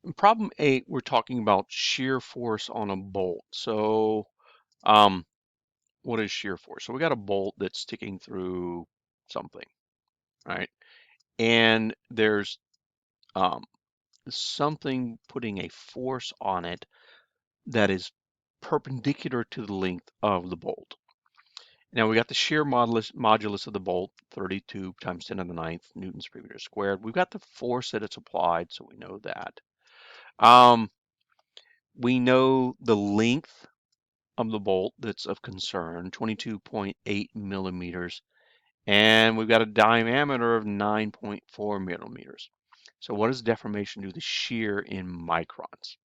In problem 8, we're talking about shear force on a bolt. So, um, what is shear force? So we got a bolt that's sticking through something, right? And there's um, something putting a force on it that is perpendicular to the length of the bolt. Now we got the shear modulus of the bolt, 32 times 10 to the ninth newtons per meter squared. We've got the force that it's applied, so we know that. Um, we know the length of the bolt that's of concern, 22.8 millimeters, and we've got a diameter of 9.4 millimeters. So what does deformation do to the shear in microns?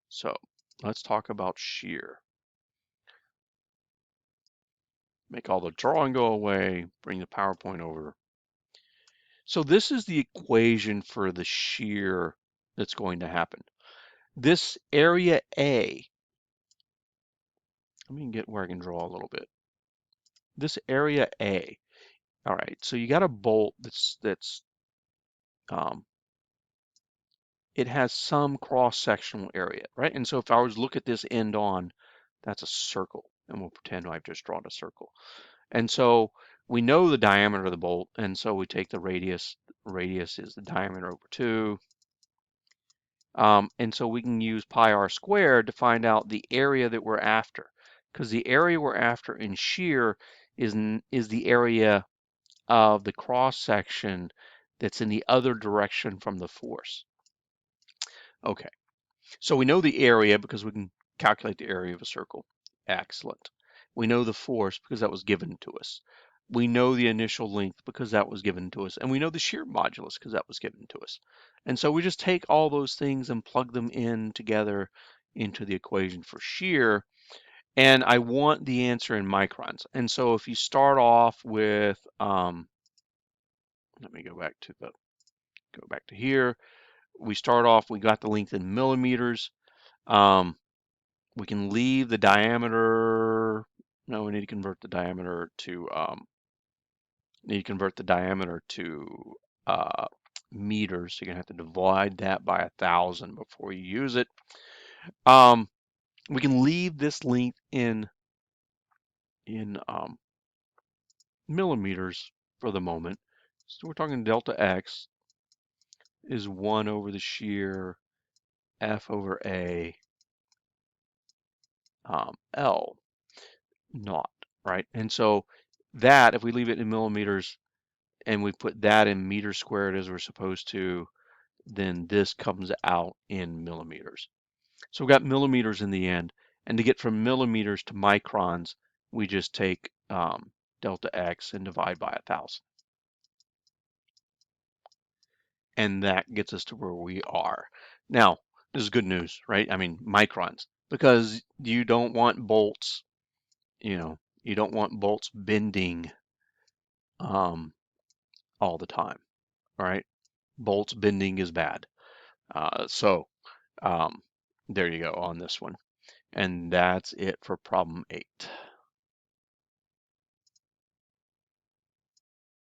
So let's talk about shear. Make all the drawing go away, bring the PowerPoint over. So this is the equation for the shear that's going to happen. This area A, let me get where I can draw a little bit. This area A, all right, so you got a bolt that's um, it has some cross-sectional area, right? And so if I was to look at this end on, that's a circle, and we'll pretend I've just drawn a circle. And so we know the diameter of the bolt, and so we take the radius. Radius is the diameter over 2. And so we can use pi r squared to find out the area that we're after, because the area we're after in shear is the area of the cross section that's in the other direction from the force. Okay, so we know the area because we can calculate the area of a circle. Excellent. We know the force because that was given to us. We know the initial length because that was given to us. And we know the shear modulus because that was given to us. And so we just take all those things and plug them in together into the equation for shear. And I want the answer in microns. And so if you start off with, let me go back to here. We start off, we got the length in millimeters. We can leave the diameter. No, we need to convert the diameter to meters. So you're gonna have to divide that by 1,000 before you use it. We can leave this length in millimeters for the moment. So we're talking delta x is 1 over the shear F over A L naught, right? And so that, if we leave it in millimeters and we put that in meters squared as we're supposed to, then this comes out in millimeters. So we've got millimeters in the end. And to get from millimeters to microns, we just take delta x and divide by 1,000. And that gets us to where we are. Now, this is good news, right? I mean, microns, because you don't want bolts, you don't want bolts bending um, all the time, all right? Bolts bending is bad. So um, there you go on this one. And that's it for problem 8.